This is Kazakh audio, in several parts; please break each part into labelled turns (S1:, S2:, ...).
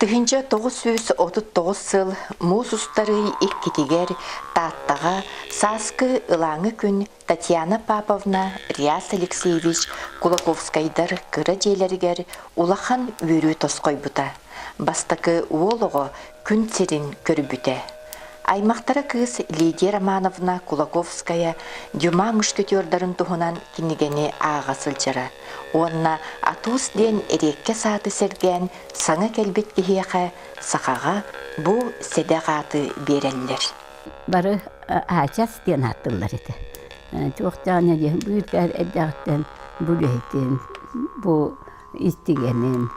S1: Тыгынча 939 сыл муз устары иккитигер тааттага Саскы ылаңы күн Татьяна Паповна Риас Алексеевич Кулаковскайдар кыра жейлеригер улахан үрі тоской бута. Бастакы уолого күн серин көрбүте. Аймақтара кыз Лидия Романовна Кулаковская дюма мушкетёрдарын туһунан кинигени ага сылжара. Онна атус ден эрекке сааты серген саңа келбет кихияқа сақаға бу седеғаты береллер.
S2: Бары ачас ден аттылар еді. Тоқтағына ден бұйыртар әддағыттан бүлейтін, бұ истигенін.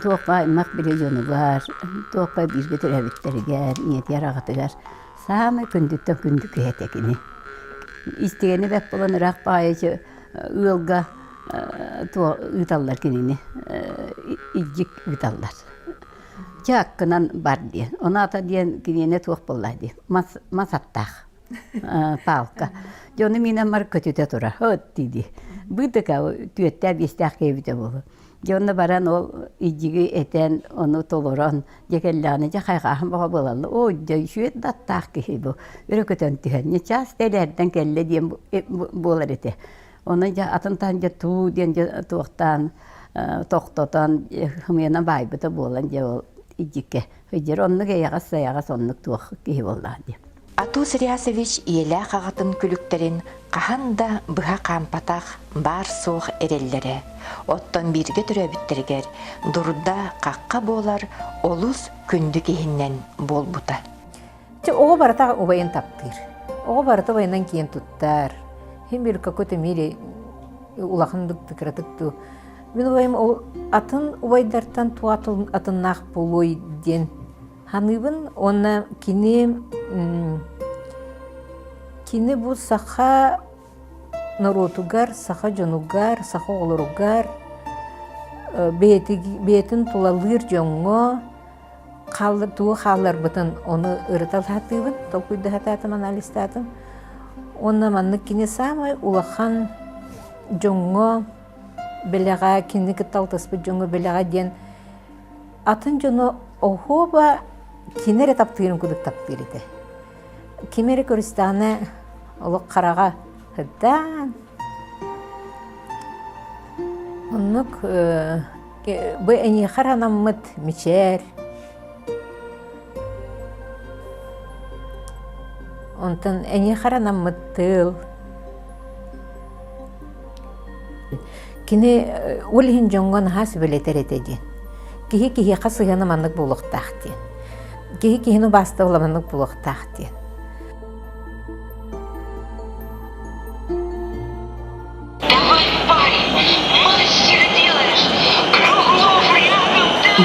S2: Тоқпа аймақ біле жоны бар, тоқпа бізге түрәбіттерігер, ниет ярағытығар. Самы күндіктен күндік етекіні. Истигені бәк болан ұрақ байычы ұлға ұйталар кенені, иджік ұйталар. Чаққынан бар ден, оны ата ден кенені тоқ болай ден, масаттақ, палқа. Жоны менен мар көтөте тұра, өт дейді. Бұйтықа түйеттер бестәқ кейбіте болу. Жоны баран ол иджігі етен, оны толыран, жекелланы жақайғағын баға болалы. О, жай шует даттақ кейі бұл. Үрі көтөн түйен, не час тәлерден кәлі ден болар еті. Оны атынтан же туу ден же тоқтан, тоқтотан, хымена байбыта болан же ол иджікке. Хыджер онны кәйіғас саяғас оннық туақ кейі болан де.
S1: Атус Риасович иелі қағатын күліктерін қағанда бұға қампатақ бар соқ әреллері. Оттан бірге түрәбіттергер, дұрда қаққа болар олус күнді кейіннен бол бұта.
S3: Оғы баратақ ұбайын таптыр. Оғы барата байынан кейін тұттар. Хем бір какой-то мере улақындықты кіратықты. Мен ұбайым атын ұбайдартан туатын атын нақ болой ден. Ханыбын оны кини бұл сақа наротугар, сақа жонугар, сақа оларугар, бетін тулалыр жоңго, туы қалар бұтын оны ұрытал хатыбын, толкуйды хататым аналистатым. Оны манны кини самай улахан жоңго, белеға кини кітталтыспы жоңго белеға ден. Атын жону оғоба кинер таптырын күдік таптырыды. Кемері көрістіғаны олық қараға хүддан. Онық бұй әне қаранамыд мечер. Онтын әне қаранамыд тыл. Кені өлігін жоңған хас бөлетер етеден. Кихи қасығаны мандық болуқтақ ден. Кихи басты оламандық болуқтақ ден.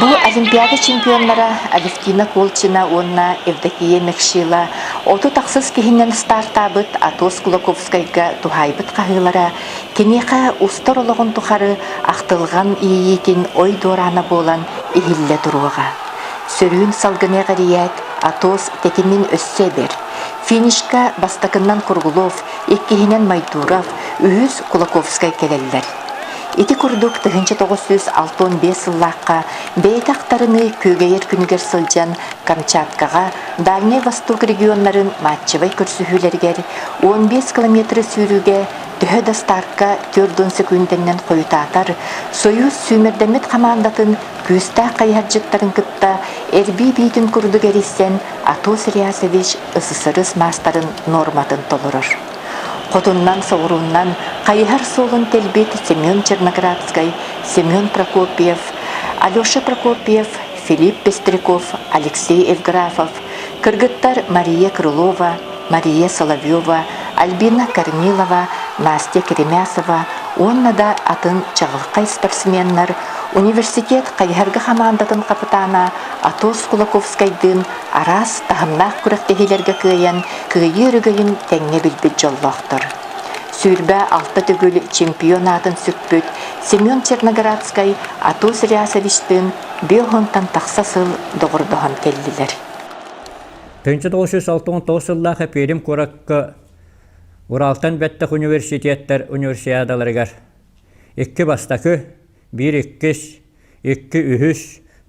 S1: Бұл Олимпиада чемпионлары Алевтина Колчина, онна Евдокия Мекшила, оту тақсыз кейінен стартабыт Атос Кулаковскайга тухайбыт қағылара, кенеқа ұстар олығын тухары ақтылған иейетін ой дорана болан ихилле тұруға. Сөрін салгыне ғарият Атос текінен өссе бер. Финишка Бастакыннан Кургулов, еккейінен Майдуров, үйіз Кулаковскай келелер. Ити курдук 1965 сыллаққа бейтақтарыны көгейер күнігер сылжан Камчаткаға, Дальний Восток регионларын матчевай көрсүхүлергер 15 километр сүйрүүге төһө дастарка 4 секунденнен қойытатар Союз сүймердемет командатын күстә қайхаджыттарын кытта эрби бейтін курдук эриссен Атос Риасович ысысырыс мастарын норматын толырыр. Қотуннан соғыруннан қайығар соғын телбет Семен Черноградскай, Семен Прокопьев, Алеша Прокопьев, Филипп Пестряков, Алексей Евграфов, кыргыттар Мария Крылова, Мария Соловьева, Альбина Корнилова, Настя Керемясова, оннада атын чағылқай спортсменнар, университет қайығарғы командатын қапытана Атос Кулаковскайдың арас тағымнақ күрәктегелерге күйен күйі үрігейін тәңе білбіт жоллақтыр. Сүйірбә алты түгіл чемпионатын сүкпіт Семен Черноградскай Атос Риасовичтің беғонтан тақсасыл доғырдыған келділер.
S4: 1969 жыллағы перім көракка Уралтан бәттіқ университеттер универсиадаларығар. 2 бастақы, 1 2 2 3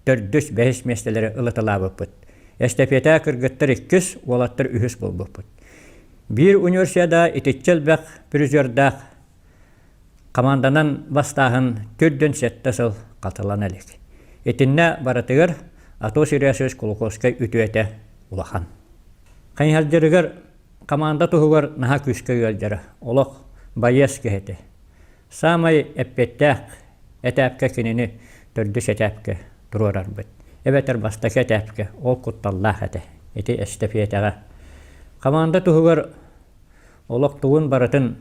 S4: төрдүс бәһис местелері ылытылабыппыт. Эстафета кыргыттар 2 олаттар үхіс болбыппыт. Bir универсиада итичел бәк призердақ команданан бастағын түрден сеттасыл қатылан әлік. Етінне баратығыр Атос Сириясыз Кулуковскай үтуеті улахан. Қайнхалдырығыр команда тұғығыр наға күшкі өлдері, олық байес кехеті. Самай әппеттәк әтәпке кенені түрдіс әтәпке тұрырар бұд. Әбәтір бастақ әтәпке ол құтталлақ әті, еті әстәпиетіға. Команда тұғығыр олық тұғын баратын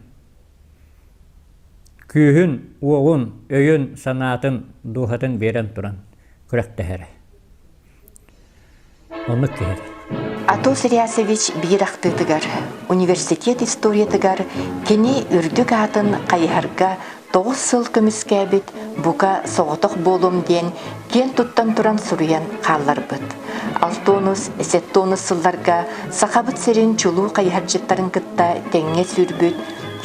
S4: күйін, оғын, өйін, санатын, дұғатын берен тұран күрәктәхәрі. Онлық кехеді.
S1: Атос Ильясович бир ақтытыгар, университет историятыгар кені үрдік атын қайхарға 9 сыл көміскәбіт бұға соғытық болым ден кен тұттан тұран сұруян қалар бұд. 6-7 сылларға сақабыт серін чулу қайхаржыттарын кытта тәңе сүрбіт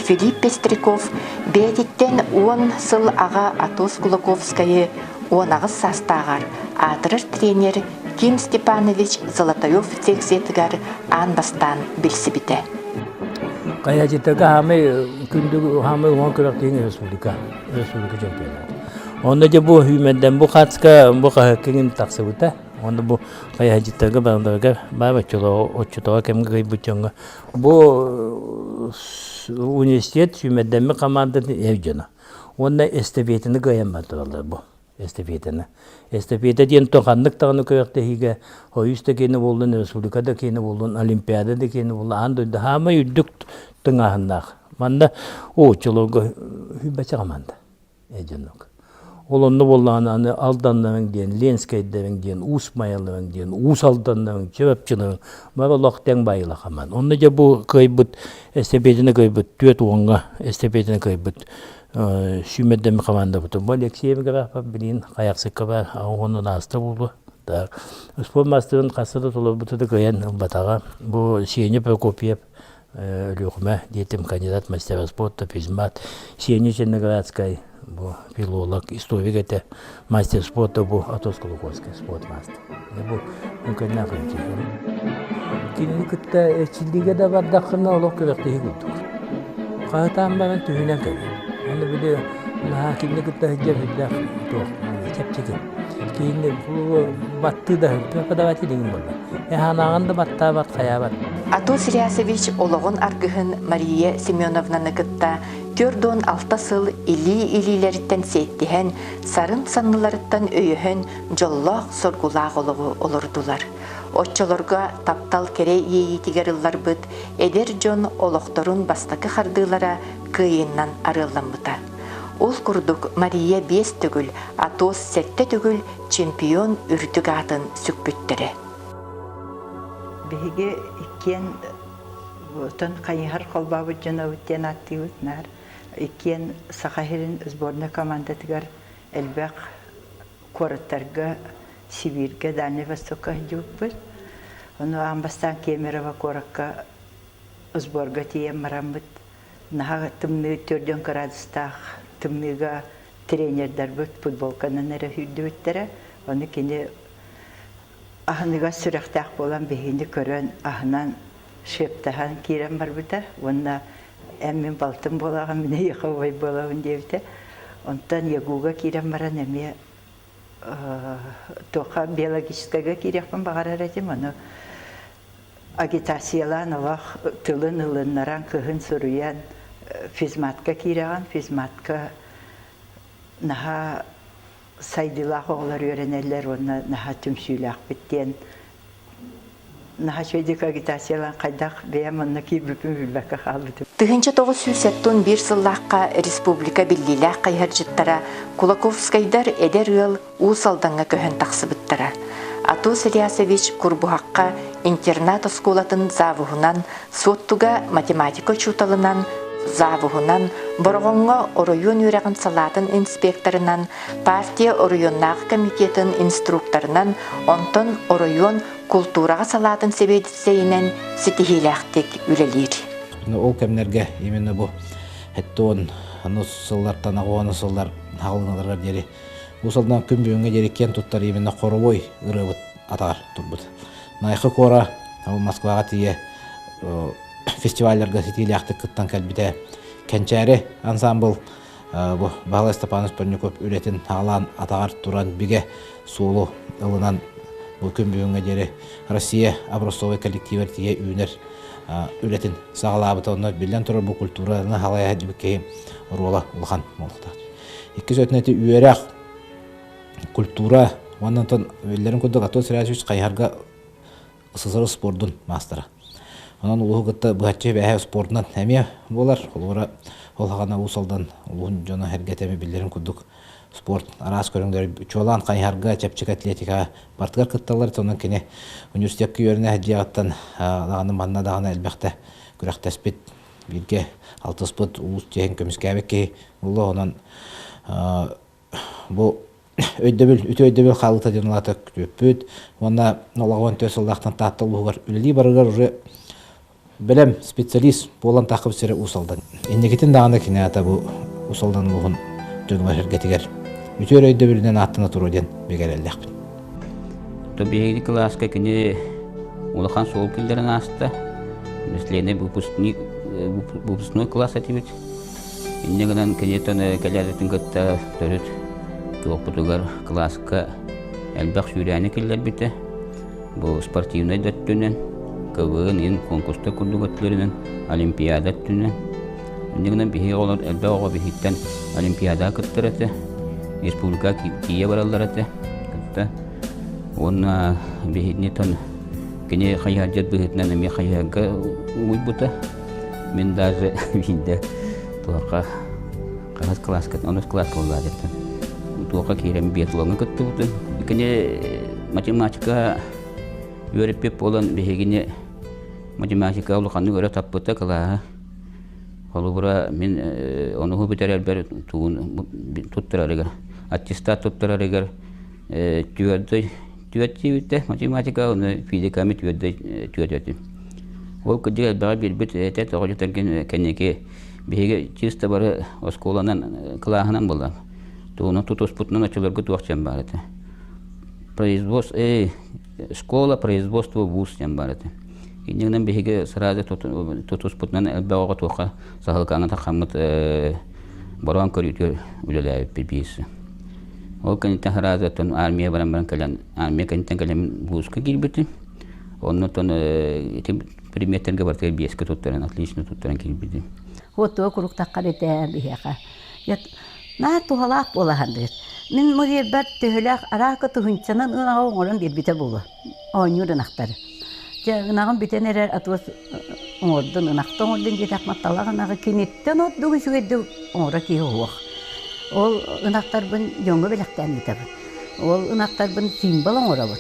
S1: Филипп Пестриков бәдеттен 10 сыл аға Атос Кулаковскайы 10 ағыз састағар атырыр тренер Ким Степанович Золотоев тексетігар анбастан білсібіті.
S5: Қаяжеттігі күндігі хамы оған күрақтеген республика чемпионаты. Онда же бұл үйменден бұл қатысқа бұл қағықкен тақсы бұта. Онда бұл қаяжеттігі бағындарға бабы отчетуға кемгі бұтчанға. Бұл университет үйменден бі команданы евжена. Онда эстафетіні қаян батыралар бұл. Эстафета ден тоқандық тағыны көйіқтігіге ойысты кені болдың, республикада кені болдың, олимпиадада кені болдың, андойды хама үйдік тұңағындағы. Манда оғычылығы үйбәчі қаманды. Олонды болғаны алданларың дейін, ленскайдарың дейін, усмайыларың дейін, усалданларың, чөпчілерің, бары лоқтен байылы қаман. Онда же бұл көйбіт, эстафетіні көйбіт, 4 оңға эстафетіні көйбіт. Шүмедден команда бұты. Бұл Алексеевге бақпа білейін, қаяқсыққа бар, оның асты болды. Спорт мастерын қасырды толы бұтыды көйен ұлбатаға. Бұл Сене Прокопьев, Люхме, детім кандидат мастера спорта, физмат. Сене Черноградскай, бұл филолог, историк әті мастер спорта, бұл Атос Кулуковский спорт мастер. Бұл мүмкін нақын кейін. Келіні күтті әчілдіге де бар даққына олық көректегі күттік. Қағытан барын түйінен көйін. Onu bile hakimle gitti hıcca hıcca çepçeki. Kiyinde bu battı da hıcca kadar batı değil mi burada? Hanağın da battı bat kaya bat.
S1: Атос Ильясович олығын аргыхын Мария Семеновнаны кытта 4-6 сыл или-илилеріттен сеттіхен сарын санныларыттан өйіхін жоллақ соргулақ олығы олырдулар. Отчолорга таптал кере ейітігер ыллар бұд, әдер жон олықтырын бастақы қардылара күйіннан арылан бұта. Ол күрдік Мария 5 түгіл, Атос 7 түгіл чемпион үрдік атын сүкбүттірі.
S6: Беге иккен тон қайығар қолбабы жына өттен атты өтнар. Иккен Сахахирин сборная командатығар әлбәқ қорыттарға Сибирге, Дальний Востокқа жүк бұл. Оны амбастан Кемерова қорыққа сборға тием марам бұд. Наға тымны төрден қырадыстақ, тымныға тренердар бұд, футболканын әрі хүлді өттері. Оны кені ахыныға сүрәқтақ болан бейінді көрін ахынан шептахан керен бар бұда. Онына әммен балтын болаған, міне еқы ой болауын дейбіді. Онтан егуға керен баран әме тоқа биологическаға керекпін бағарар әдім. Оны агитациялан олақ тылын ылыннаран кығын сұруян физматқа кереған. Физматқа наға сайдылақ оғылар өренелер, оны наға түмсүйлақ біттен. Наға шөйдік агитациялан қайдақ бәйім онына кейбіпін үлбәкі қалды.
S1: Тыгынча 971 сыллаққа республика биллиләқ қайхаржыттара Кулаковскайдар әдер ыл ұсалданға көхін тақсыбыттара. Атос Ильясович Курбухаққа интернат осколатын завуғынан, соттуға математика чуталынан, завуғынан, борғонға оройон үрәғін салатын инспекторынан, партия оройоннағы комитетін инструкторынан, онтон оройон культураға салатын себедісейінен сетихиләқтік үлелер.
S7: Ол кәмнерге именно бұл әтті он сыллар, танағы оны сыллар, ғалыналарға дері усалдан күн бүгүнгө жереккен туттар именно коробой ырыбыт атар турбут. Найхы кора Москвага тие фестивальлерге сетилияқтық кыттан кәлбіде кәнчәрі ансамбл бу Бағлай Степанов Панюков үлетін ағалан атағар туран биге суылу ылынан бұл күн бүгінгі дері Россия образцовый коллективер тие үйінер үлетін сағалабыта оны білден тұрар бұл культураны халая жібікке рола ұлған молықтар. Екі сөтінеті үйерек культура оннан өллерін көдді Атос Сирасович қайарға ысызыры спордың мастера. Онан улуғы гытта бұхатчы бәхе спортынан әме болар. Олғыра олғағана ұсалдан ұлығын жона әргетемі білдерін күдік спорт арас көріңдері чолан қайхарға чәпчік атлетика бартығар кытталар. Сонан кене университетке өріне әдияғаттан дағаны манна дағаны әлбәқті күрәқтәспет бірге алтыспыт ұлыс теген көміскәбекке ұлы. Онан бұл өте өйдөбіл қалыта деналаты көппөт. Онна олағуан төсілдақтан татты ұлығығар үлі барығар уже білем специалист болан тақып сірі ұсалдан. Еннекетін дағаны кенеата бұл ұсалдан ұлығын жөңір әргетігер. Өте өйдөбілінен аттына тұру ден бегер әлдәқпін.
S8: Тобиғейді класска кене улахан сол келдерін асты. Мәселені выпускной класс әтебет. Еннегінен кенетен кәләретін көтті төрет тоқпытығар класска әлбәқ сүйрәні келдер біті. Бұл спортивный дөттінен, КВН ен конкурста күрдік өтлерінен, олимпиада түнен. Еннегінен бігі олар әлбәқ оға біхіттен олимпиада күттір әті, республика кие баралар әті. Оны біхітіне тон кене қайхаджет біхітінен әме қайхаға ұй бұта. Мен даже бейді туаққа қағыз класс кәтін, 10 класс олар әттін. Туаққа кейрем биатлонға күтті бұтын. Кене математика өріппеп болан бігіне математика ұлықанны өрі таппыта қылаға. Қолы бұра мен оны ғыбытар әлбәр тұттыр әрігер. Аттестат тұттыр әрігер түйетті математика, оны физиками түйетті. Ол күдді әлбәға білбіт әтет оғылеттерген кәнеке бігеге чисто бары осколанан қылағынан болды. Туны тутуспутнан очылыргы туақчан бар еді. Школа, производство, вуз жан бар еді. Инегінен бігеге сразу тутуспутнан әлбәға туаққа сағылқаңы тақамыт баруан көрітер үлелі бейбейсі. Ол кәнеттен сразу армия баран кәлен, армия кәнеттен кәлен вузға келбеті. Оны приметтерге бартығыр бескі туттаран, отлично туттаран келбеті.
S2: Оттуға күріктаққар еті бігеға. Нар тухалақ болағандыр. Мен мұдер бәт төхіләқ арақы тұхынчанан ұнаға оңырын бір біте болу. Ойныр ұнақтары. Ұнағын бітен әрер атуыз оңырдың ұнақты оңырдың деді ақматталағынаға кенеттен отдығы сүгеді оңыра кейі оғық. Ол ұнақтар бұн жоңғы белектен бітебін. Ол ұнақтар бұн симбол оңыра бұн.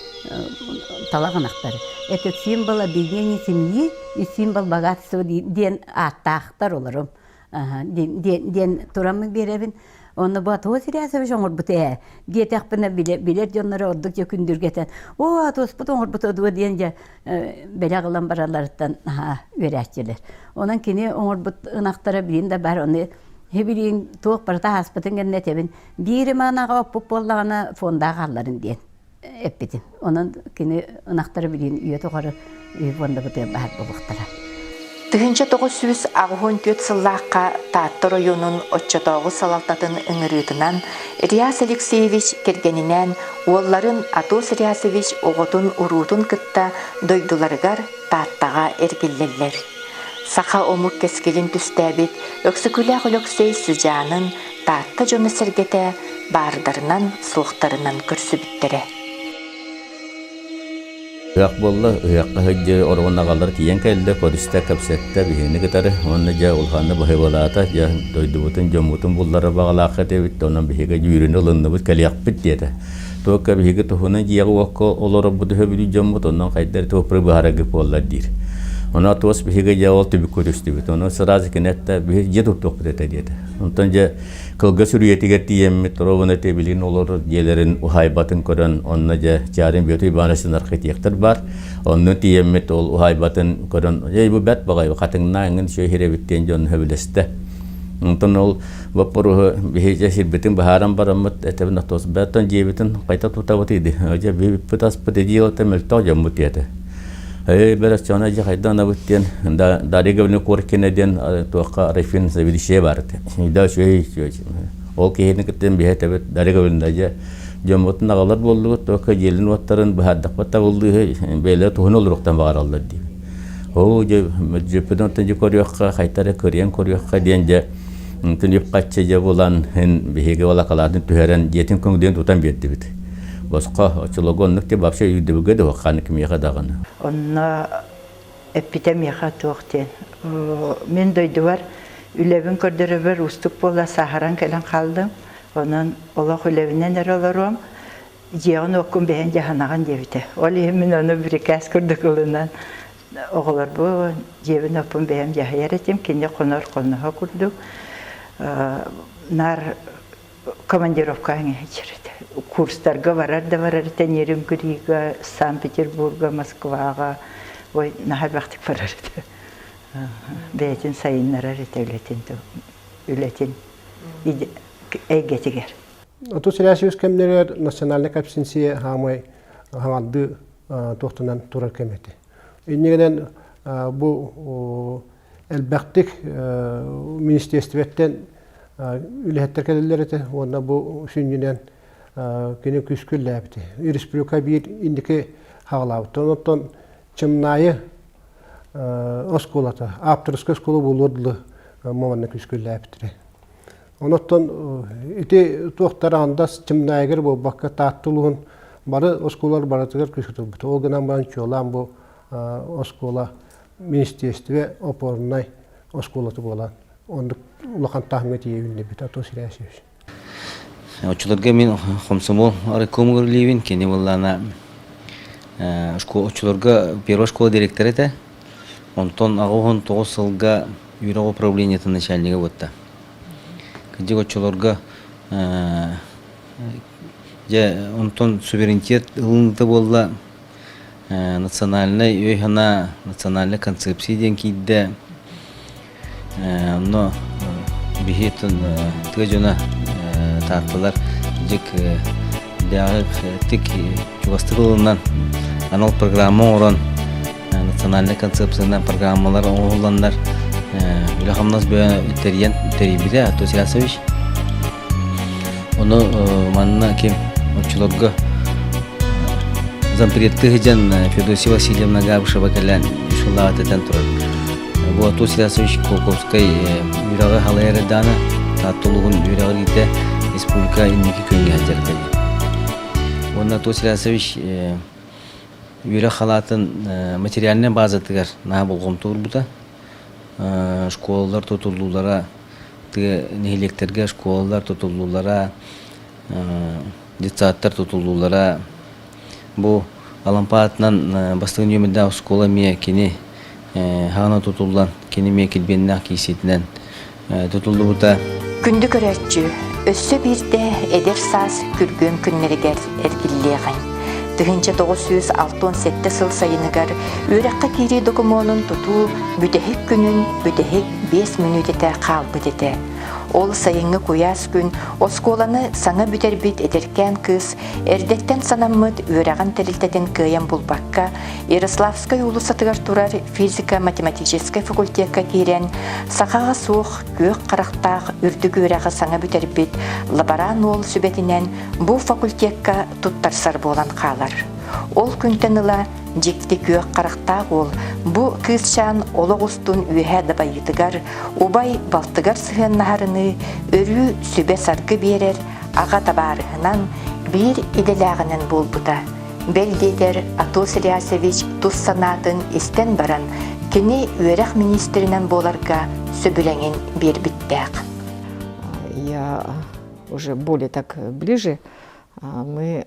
S2: Талақ ұнақтары. Это символ объединения семьи и символ богатства ден аттақтар оларым. Ден тұрамын беребін. Оны Атос Сирасович оңыр бұты Детақпына билер жонлары ордық же күндіргетен. Атос бұт оңыр бұты өдуі дейін же бәлі қылан бараларыттан өрәтчелер. Онан кені оңыр бұт ұнақтара білейін де бар. Оны білейін тоқ барыта аспытын кәніне тебін. Бері мағынаға оппып болағына фондағы алларын дейін әппетін. Онан кені ұнақтара білейін үйе тоғары фонда бұты бағар болуқтара.
S1: Тыгынча 900 ағуын төт сыллаққа Тааттыр ойының отчатауғы салалтатын ыңырытынан Риас Алексеевич кергенінен оларын Атос Риасович оғытын ұрутын кытта дойдыларығар Тааттаға әргеллелер. Сақа омық кескелін түстәбет өксікілі Алексей Сүжанын Таатта жоны сәргеті бардарынан сұлықтарынан көрсі біттірі.
S8: Ұяқ болы, ұяққа хөдді орғына қалар тиен кәлді, көрісті көпсетті бігені кітары. Оны жа ұлғаны бұхай болата, жа дойды бұтын, жомутын бұллары бағалақы дебітті, онан бігеге жүйріні ұлынны бұт кәлияқ біт деді. Тоққа бігеге тұхынан жияғы уаққа олары бұды хөбілі жомут, онан қайдары тоқпыры бұхара кіп олар дейір. Ona tuos bihiga jawal tu bikurus tu betul. Ona seraz kenetta bih jatuh tu pada tadi ada. Ontan je kalau gasuri tiga tiam metro wana te bilin olor jelerin uhai batang koran onna je jarin bioti bana senar khiti terbar. Onna tiam metol uhai batang koran je ibu bet bagai kateng na ingin syuhire bitian jon habilesta. Онтон ол ваппоруһу биһиже сирбитин баһааран бараммыт этебин атос бәттен жебитин кайта тутабыт иди. Öce bir pıtas pıtı diyor temel jamut yete. Biraz çana je haydan avuttien da darigavni korkeneden toqa refin sevdi şey vardı. Da şey ol ki hekten bir hete darigavni je jamutun ağlar boldu toqa gelin vattarın bahadda pata oldu böyle tuhun oluruktan bağır aldı di. O je pıdan tınjı koruyorqa haytara koruyan koruyorqa diyence tınjıp kaçça bolan hen bihege wala kaladın tüheren yetin köngden tutan bitti bit. Başka açılogonluk te babşa yüdübüge de vakanı kimi kadağını.
S6: Onna epidemiya tuğten. Men doyduvar ülevin kördürüber ustuk bola saharan kelen kaldım. Onun Allah ülevinden eralarım. Cihan okun beğen cahanagan devite. Oli min onu bir kas kurdukluğundan oğlar bu cevin okun beğen cahayar etim. Kendi konar konuha kurduk. Nar komandirovkaya geçirdi. Kurslarga varar tenerim Riga, San Petersburg'a, Moskva'a, oy nahal vaktik varardı. Beytin sayınlara ületin eygetiger.
S9: Ото сирасиус кемнерер национальный капсинсия хамай хамадды тохтунан турар кемети. Иннигенен бу элбактик министерстветтен үлеттер келелерите, онда бу сүннүнен кene küsküllәбите. Республика бир индике хагалабыт. Онтон чымнайы осколата, аптырыскы сколу булурдлы моманны küsküllәбитре. Онтон ити тохтарандас чымнайгыр бу бакка таттылыгын бары осколар баратыгар küsküтүлбүт. Ол гынан бан чолан бу оскола министерстве опорнай осколаты болан. Онды улахан тахмет иевинде бит ато сирасиус.
S10: Очуларга мен комсомол арыком гөрливин кени буллана школа очуларга первая школа директоры да онтон агон 9 жылга юрого управлениятын начальниги болду. Кеди очуларга же онтон суверенитет ылынды болду. Национальный өйхана национальный концепция ден кийде. Но бихетин тыжына таhtlar cik diğer tik çuvastırılığından anal programı oran nasyonalne konsepsiyondan programmalar olanlar ulahamnaz böyle teribide ato siyaseviş onu manna kim uçulogga zampiriyette hican Fedosiy Vasilyevna Gabышева kelen inşallah atetten turar bu ato siyaseviş Kolkovskay yurağı halayarı dana tahtoluğun yurağı ite Республика инники көнгө хаджардыгы. Онда Тосиласович үйрө халатын материальный базатыгар на болгом турбута. Школалар тотулуулара, нехилектерге школалар тотулуулара, детсаттар тотулуулара. Бу алампаатынан бастыгын жөмүндө школа мие кени хана тотулган, кени мие келбеннак кийсетинен тотулууда.
S1: Күндү көрөчү өссө бирде эдер саас күргөн күннеригер эргиллиэгайн. Тыгынча 967 сыл сайыныгар үракка кири докумонун тутуу бүтэхик күнүн бүтэхик 5 мүнөтете калбыт эте. Ол сайынгы куяс күн осколаны саңа бүтербит этеркен кыз эрдеттен санаммыт үраган терилтетен кыян булбакка Ярославскай улусатыгар турар физика-математический факультетка кирен сахага суох көк карактаах үрдүк үрагы саңа бүтербит лаборан ол сүбетинен бу факультетка туттарсар болан калар. Ол күнтен ыла жекти көк карактаах ол бу кызчан ологустун үйе дабайытыгар убай балтыгар сыгын нахарыны өрү сүбе саргы берер ага табарыгынан бир иделягынын болбута. Белдедер Атос Ильясович тус санатын истен баран кини үерек министринен боларга сөбүлеңин бербиттек.
S11: Я уже более так ближе, мы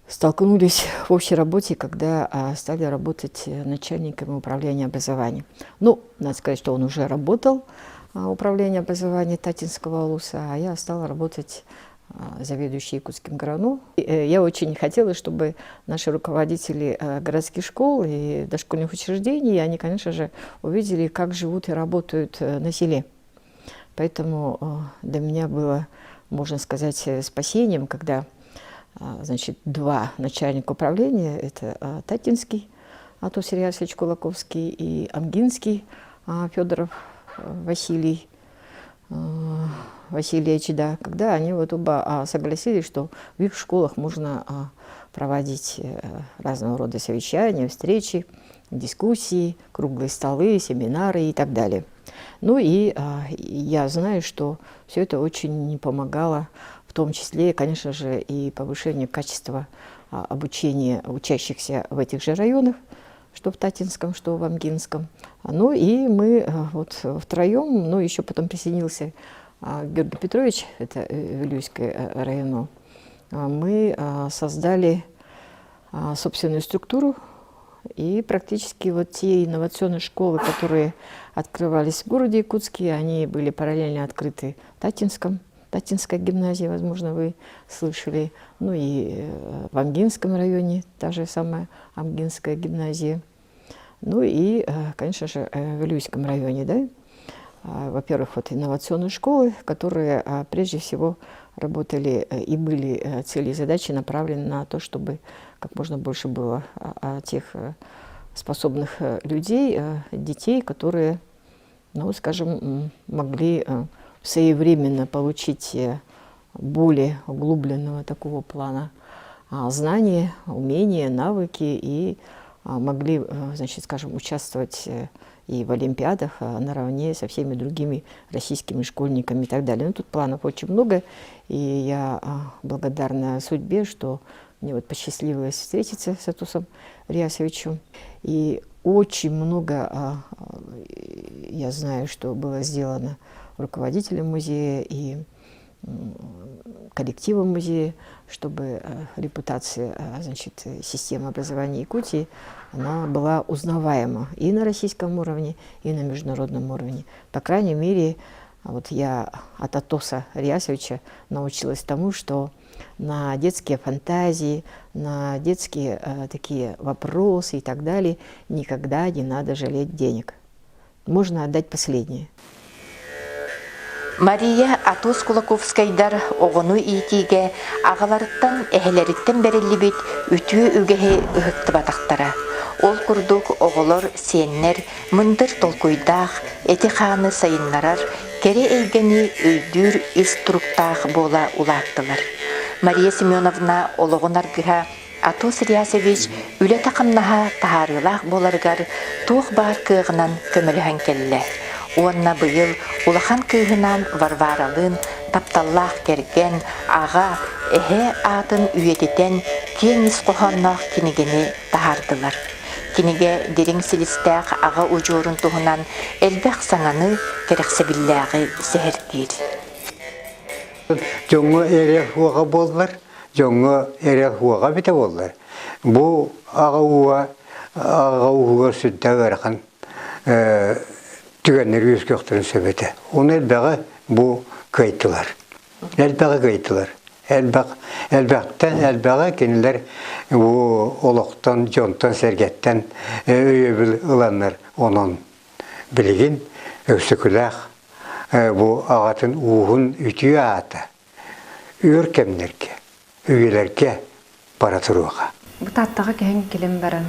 S11: столкнулись в общей работе, когда стали работать начальниками управления образования. Ну, надо сказать, что он уже работал в управлении образования Татинского улуса, а я стала работать заведующей Якутским ГРАНУ. Я очень хотела, чтобы наши руководители городских школ и дошкольных учреждений, они, конечно же, увидели, как живут и работают на селе. Поэтому для меня было, можно сказать, спасением, когда значит, два начальника управления, это Татинский Атос Ильясович Кулаковский и Амгинский Федоров Василий Васильевич, да, когда они вот оба согласились, что в их школах можно проводить разного рода совещания, встречи, дискуссии, круглые столы, семинары и так далее. Ну и я знаю, что все это очень помогало, в том числе, конечно же, и повышению качества обучения учащихся в этих же районах, что в Татинском, что в Амгинском. Ну и мы вот втроем, ну еще потом присоединился Георгий Петрович, это Вилюйское районо, мы создали собственную структуру, и практически вот те инновационные школы, которые открывались в городе Якутске, они были параллельно открыты в Татинском. Татинская гимназия, возможно, вы слышали, ну и в Амгинском районе та же самая Амгинская гимназия. Ну и, конечно же, в Вилюйском районе, да. Во-первых, вот инновационные школы, которые прежде всего работали и были цели и задачи направлены на то, чтобы как можно больше было тех способных людей, детей, которые, ну, скажем, могли своевременно получить более углубленного такого плана знания, умения, навыки и могли, значит, скажем, участвовать и в олимпиадах наравне со всеми другими российскими школьниками и так далее. Ну, тут планов очень много, и я благодарна судьбе, что мне вот посчастливилось встретиться с Атосом Ильясовичем. И очень много, я знаю, что было сделано руководителем музея и коллективом музея, чтобы репутация, значит, системы образования Якутии, она была узнаваема и на российском уровне, и на международном уровне. По крайней мере, вот я от Атоса Ильясовича научилась тому, что на детские фантазии, на детские такие вопросы и так далее никогда не надо жалеть денег. Можно отдать последнее.
S1: Мария Атос Кулаковскайдар оғыну итиге ағаларыттан әхелеріттен бәрелібет үтіе үгеhe үхіктібатақтара. Ол күрдік оғылыр, сеннер, мұндыр толкуйдақ, әті қаны сайынларар, кере әйгені өйдүр инструктақ бола улаттылар. Мария Семеновна олығын аргыға Атос Ильясович үлі тақымнаға тағарылақ боларғар тоқ бар кығынан көміліған келі. Онна быйыл улахан кыыһынан варваралын, тапталлах керген, аға, эһэ атын үйететен кеңис қоханнақ кинигени тахардылар. Киниге дерин силистәқ аға ұжорын туһунан элбәқ саңаны керексебілләғі сәһәркер.
S12: Жоңы эре хуаға болдылар, жоңы эре хуаға бите болдылар. Бұ аға уға сүдді ғарқан түгеннер өз көқтірін сөбеті. Оны әлбәғі бұл көйттілер. Әлбәғі көйттілер. Әлбәғі кенілер олықтан, жонтан, сәргеттен өйебіл ұланлар оның білген өксікіләқ бұл ағатын уғын үтіе аты. Өркемдерге, өйелерге бара тұруға.
S13: Бұл таттағы кәң келем баран.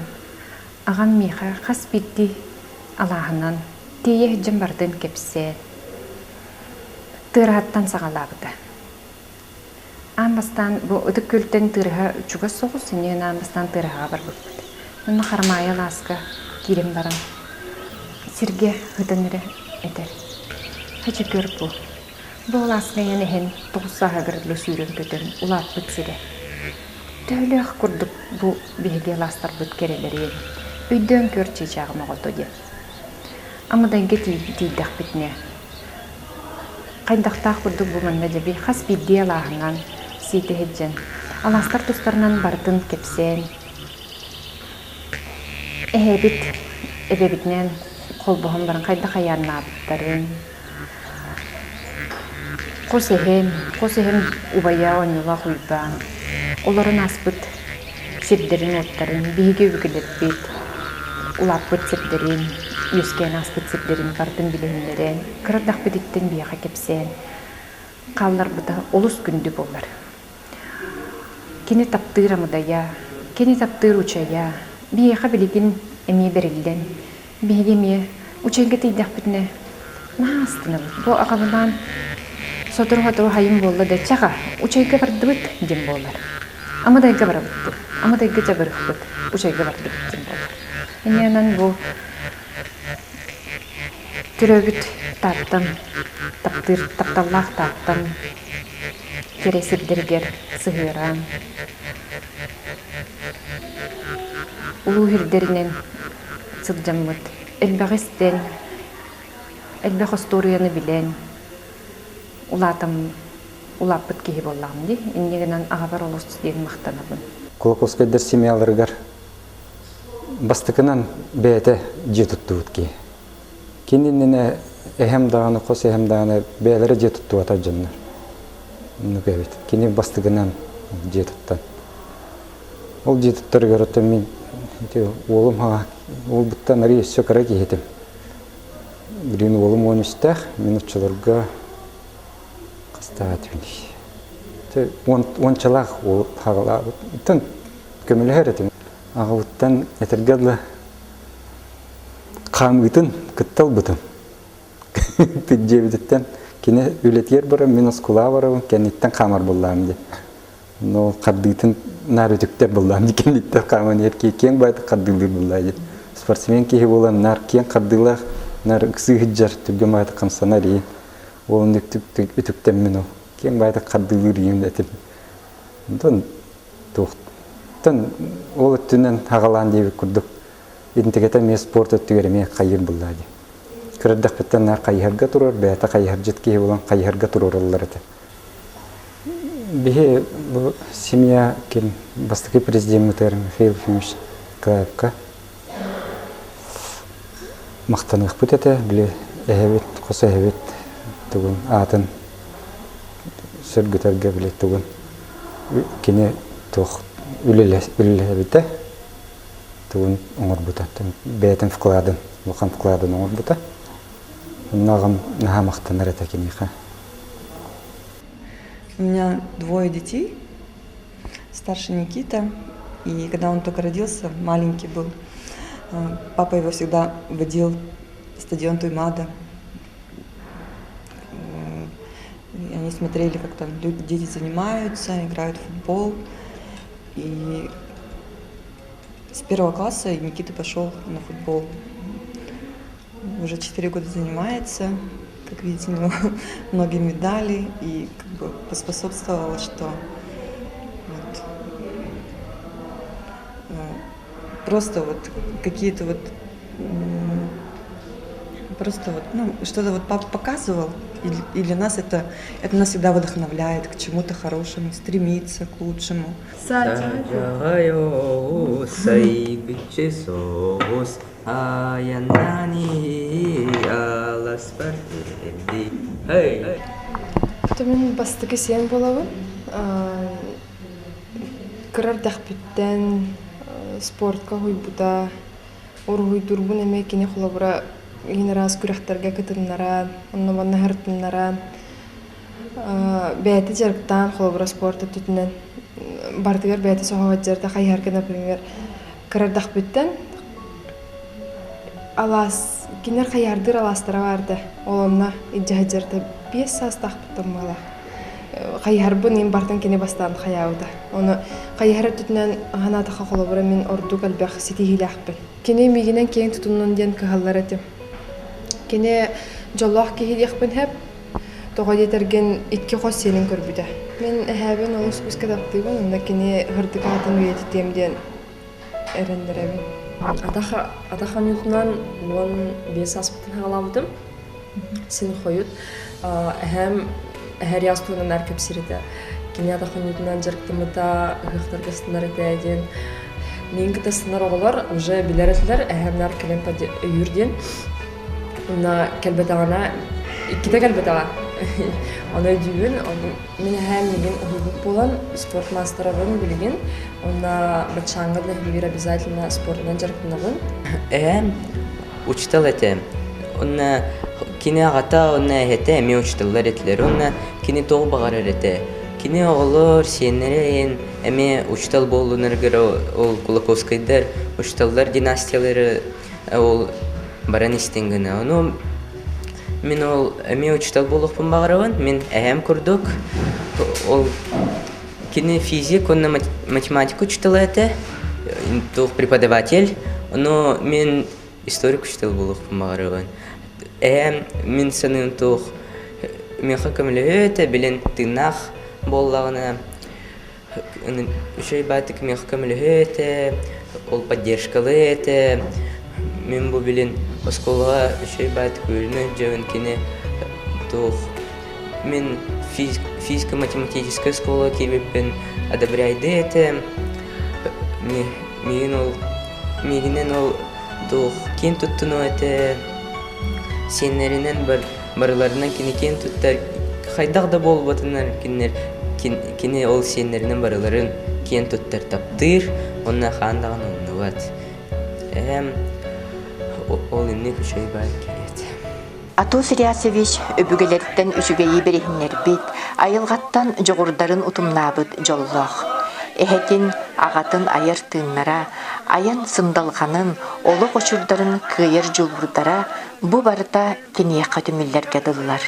S13: Аған миға қас бітті алағынан тие жамбардың кепсе тыраттан сағалабыды. Амбастан бұл үдік көлттен тырға үчіға соғу сенен амбастан тырға бар бұлбыды. Мұны қармайы ласқа керем барам. Сірге ғыдыныры әдір. Хачы көр бұл. Бұл ласқа енеген тұғысаға бірді сүйрен көтін ұлап бұтседі. Тәулі ақ күрдік бұл бейге ластар бұт керелер еді. Үйден көрче жағыма ғото де. Амаданге тейдіқ бітіне. Қайдақтақ күрдік бұмында жабей қас бидде алағынан сейті хеджен. Аластар тұстарынан бардын кепсен. Әбе бітінен қол бұғын барын қайда қаянна абыттарын. Қосехем убая оңыла құйбан. Оларын аспыт сирдерін оттарын бейге үгілер бет. улаппыт сирдерин, үскен аспыт сирдерин бардын билимлерин, кырдах бидиттен бияга кепсен, қаллар бұта олус күнді болар. Кені таптыр амыдая, кені таптыр учая, бияга билигин эми берилден, бигеме учайга тейдах битне, наастыныр. Бу ағалынан сотыр-хотыр хайым болла да чаға, учайга бардыбыт дем болар. Амадайга барабытты, амадайга жабырықпыт, учайга бардыбыт дем болар. Эненен бу түрөгүт таптым, тапталлах таптым, кересирдергер сыгыран. Улуу хирдеринен сылжаммыт, элбағыстен, элбақ историяны билен, улатым, улаппыт кейі боллағым де, иннегенен ағабар олыс дейін мақтанабын.
S14: Кулаковскайдар семьяларыгар бастыкынан бәйті жетітті өтке. Кенініне эхем дағаны, қос эхем дағаны бәйлері жетітті өті жыннар. Кені бастығынан жетіттен. Ол жетіттері көрітті мен олым ол бұттан әрі сөкірі кейтім. Бірін олым 13-тәқ, мен ұтшыларға қастағат өне. Ончалақ ол қағыла бұттан көмілі әретін. Аға бұттан әтіргәділі қамғытын күттал бұтым. Жебедеттен кені өлетер барым, мен ұскула барым, кәнеттен қамар болдағым де. Но қардығытын нар өтіктер болдағым де, кәнеттен қаман ерке кен байды қардығылыр болдағым. Спортсмен кейі болам, нар кен қардығылар, нар үксі ғыджар түбген байды қамсанар ең. Олын өтіктен мен ол, кен байды қардығылыр ең дәтім. Ол өттінен ағалан дейбі күрдік. Идентігеті мен спорт өттігереме қайыр болдағым. Кырдах беттен нар қайырға тұрар, бәйті қайыр жеткей болан қайырға тұрар олар әті. Бе семья кен бастықы президент мұтар Михаил Ефимович Клаевқа мақтанық бұт әті, біле әйбет, қоса әйбет тұғын атын сүргітерге біле тұғын кене тұқ үлілі әбеті тұғын оңыр бұта. Бәйтін вкладын, бұқан вкладын оңыр бұта. Нагам нахамахтанар это кемиха.
S15: У меня 2 детей. Старший Никита. И когда он только родился, маленький был, папа его всегда водил в стадион Туймада. И они смотрели, как там дети занимаются, играют в футбол. И с 1 класса Никита пошел на футбол. Уже 4 года занимается, как видите, у него многие медали, и как бы поспособствовало, что вот, просто вот какие-то вот просто вот, ну, что-то вот папа показывал, и для нас это нас всегда вдохновляет к чему-то хорошему, стремиться к лучшему.
S16: Мен бастығы сен болауын. Кырар дақпеттен спортқа хойбуда, орғой дұрбын әме кене қолабыра генераз күріқтарға кітіннаран, онны банна хәртіннаран. Бәйті жарықтан қолабыра спорта түтінен. Бардығар бәйті соғават жарда қайарғы, например, кырар дақпеттен алас, кенер қайардыр аластыра барды. Олымна иджа жарда 5 сас тақпыттым бала. Қайарбын ең бартын кене бастан қаяуды. Оны қайары түтінен ғанатыға қолабыра мен орду қалбақ сетігілі ақпын. Кене мегенен кейін тұтынын ден кығалар әтім. Кене жолақ кейді еқпін әп, тоға детерген 2 қос сенің көрбіді. Мен әбін олыс көзге таптығын, онда кене ғырдық атын өйеті темден әрендір әбін.
S17: Атахан ютынан 5 аспытын ғаламдым. Сен қойыт. Әр ястуынан әркеп сиреді. Кене атахан ютынан жарықтымыда ғықтарға сынар әтәйден. Мен кіті сынар оғылар уже білер әтілер әхемнар кәлемпа үйірден. Она кәлбет ағана, кеті кәлбет аға. Оны өйдігін, мен әм еген ұғылық болан спорт мастерабын білген. Она бачанга для мир обязательно спортна жарктынабын.
S18: Учтал это. Он кини агата он это ми учталлар этлер. Он кини тоғы бағарар это. Кини оғылар сенерен эме учтал болунаргар ол Кулаковскайдар учталлар династиялары ол баран истенгена. Оно мен ол эме учтал болуқпын бағарабын. Мен әм күрдік. Ол кини физик, он математику учтал это. Тух преподаватель. Но мен историк учтал болуқпын бағарабын. Мен санын тух меха көмілі өте білін тынақ боллағына. Үшей бәтік меха көмілі өте, ол поддержкалы өте. Мен бұл білін осколға үшей бәтік өліні жауын кені тух. Мен физико-математическая школа кебеппен одобряйды өте. Мегінен ол тух кен тұттыну өте. Сенеринен барыларынан кенекен туттар хайдақ да бол батынар кене ол сенеринен барыларын кен туттар таптыр, онна хандағын онны бат. Ол инне күшей бар келет.
S1: Атос Ильясович өбүгелерден үшүгейи берехинер бит, айылғаттан жоғырдарын утумнабыт жоллоқ. Эхетин ағатын айыр тыңнара, аян сындалғанын, олы қошырдарын күйер жулбурдара, бұ барыта кенеяққа түміллерге дыллар.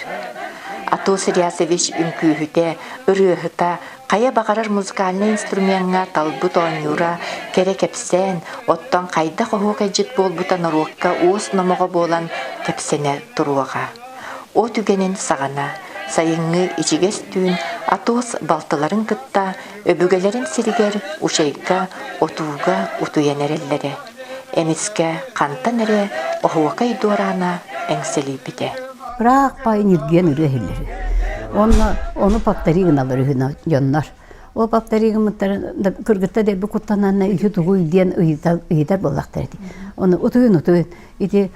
S1: Атос Ильясович үнкүйіте, үріғыта, қая бағарар музыкальный инструментға талбыт ойнура, кере кепсен, оттан қайда қоғуға жит болбыта наруаққа уыз намоға болан кепсене тұруаға. О түгенін сағана, сайыңы ичигес түйін, Атос балтыларын кытта, өбүгелерин сиригер, ушайга, отууга утуянереллери. Эмиске кантан эре, охуакай дуарана эңсели бите.
S2: Бірақ байын үрген үрехелері. Оны папторигін алыр үйін жоннар. Ол папторигін кыргытта дәбі құттананна үйі тұғы үйден үйдар болақтар. Оны ұтуын. Ити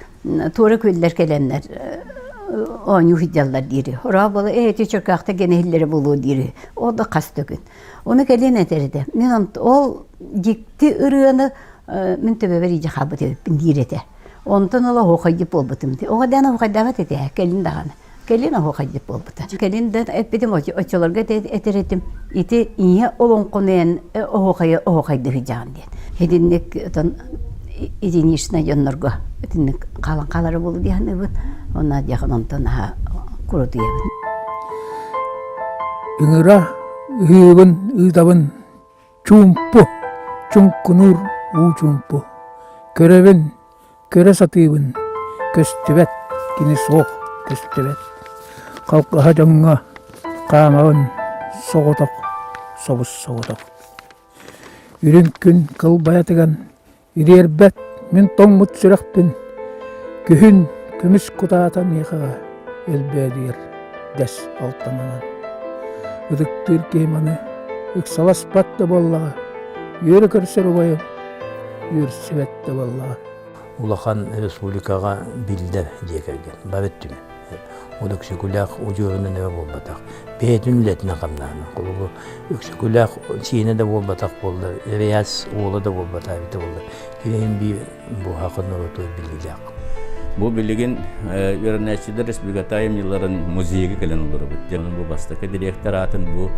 S2: туары көйлер келенлер. Onu hüccalar diri. Ora bola çökakta gene hilleri bulu diri. O da kas tökün. Onu gelin ederdi. Men ol gitti ırığını men tebeveri jahabıt direte. Ondan ola hoqayıp olbutum. O da ana hoqadavat ete. Gelin dağını. Gelin hoqayıp olbuta. Gelin de epedim açılarga ederedim. İti iyi olon konen hoqaydı hüccan diye. Hedinlik izin işine yönlerge. Hedinlik kalanları bulu diye ne bu. Ona yakın ondan ha kurudu yebin.
S19: Ingera hibin idabın çumpu çunkunur u çumpu. Körevin köre satibin köstübet kini soğuk köstübet. Kalk hacanga kamağın soğutak sobus soğutak. Yürün gün kıl bayatıgan irerbet min tommut sürektin kühün Kömüs kutata mehaga elbedir des altanınan. Ödüktür keymanı üksalas battı bollaga. Yürü kırser bayım, yürü sivette bollaga.
S5: Улахан республикага билдер декерген. Бабеттүмү. Удуксукулах ужурунун эме болбатак. Бетүн летне камнаны. Кулубу үксукулах сине да болбатак болду. Рияз оолу да болбатак бите болду. Кийин би бу хакын орото билилак.
S8: Bu bilgin öğreniciler Respublika yılların müziğe gelen olur bu. Yani bu bastaki direktörün bu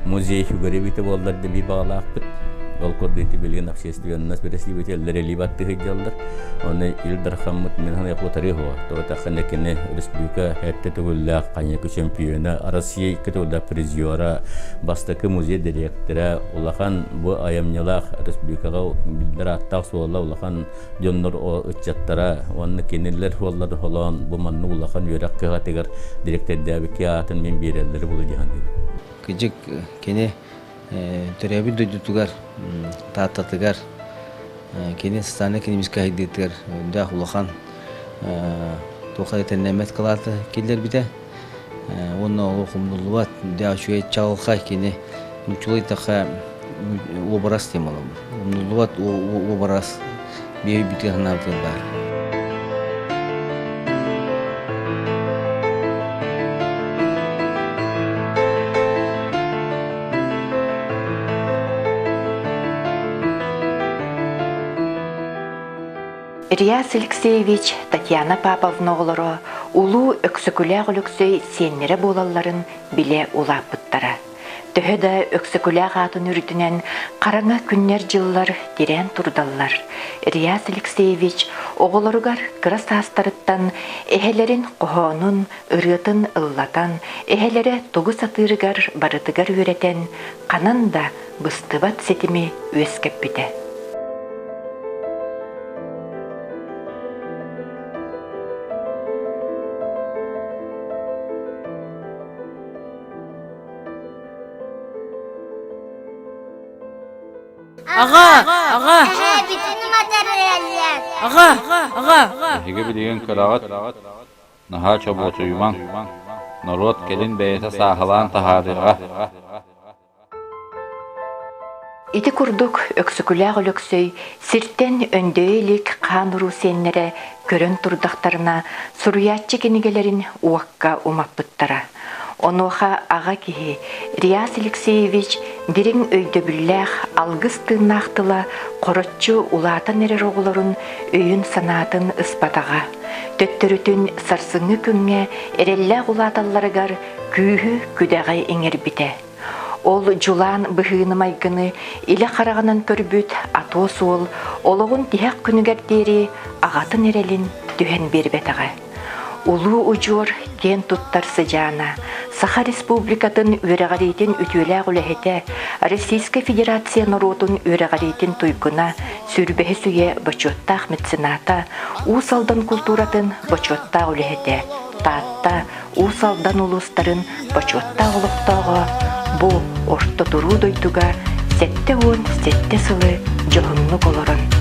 S8: müziği görevli bollar bir bağlaqıp ol kodeti bilgin общественность представителleri libattı hicallar. Onu ilder hamut minhan yapı tarihi var. Torta kanekine Respublika hette tuğla kanya şampiyona Rusya ketoda priziyora bastaki müziği direktörü olakan bu ayamnyalak Respublikaga bildir atak soğla olakan jonlar o uçattara onu kendiler holları holan bu mannu olakan yörak kategor direktör debiki atın min birelleri bulacağın.
S10: Küçük kene Türebi duydular, tahtatıgar, kendi stane kendimiz kaydettiler, dağılakan, tokadetten nemet kalatı killer bir de, onu okumluvat, dağışıya çalkay kendi, mutluğu takha obaras temalı, okumluvat obaras bir bitir hanavdılar.
S1: Риас Алексеевич Татьяна Павловна олоро улуу өксөкүлээх өлөксөй сиеннере болалларын биле улааппыттара. Төһө да өксөкүлээх атын үрүтүнен караңа күннер жыллар тирен турдаллар. Риас Алексеевич оголоругар кыра саастарыттан эхелерин кохонун, ырыытын ыллатан, эхелере тогу сатырыгар барытыгар үйретен, канан да быстыбат сетими өскеппите.
S20: Ага.
S21: Эге билеген кырагат наха чоботу юман народ келин бейта сахалан тахарыга.
S1: Ити курдук өксүкүлээх өлөксөй сиртен өндөйлик каануру сеннере көрөн турдактарына суруяччы кенигелерин уакка умаппыттара. Онуха ага кихи Риас Алексеевич бириң өйдөбүллээх алгыс тыыннаахтыла коротчу улаатан эрер оголорун өйүн санаатын ыспатага. Төттөрүтүн сарсыңы күнгө эреллээх улааталларыгар күүһү күдэгай эңербите. Ол жулаан быһыыны майгыны иле караганан көрбүт атоо суол ологун тиһэк күнүгердери агатын эрелин түһэн бербетага. Улуу учур кен туттар сыжаана, Саха Республикатын үрегаритин үтүлээх үлэхете, Российская Федерация народун үрегаритин туйгуна сүрбэхи суе бочуоттаах мецената, уусалдан культуратын бочуоттаах үлэхете, таатта уусалдан улустарын бочуоттаах олуктоого, бу орто туруу дойтуга сетте уон сетте сылы жоһунну колорон.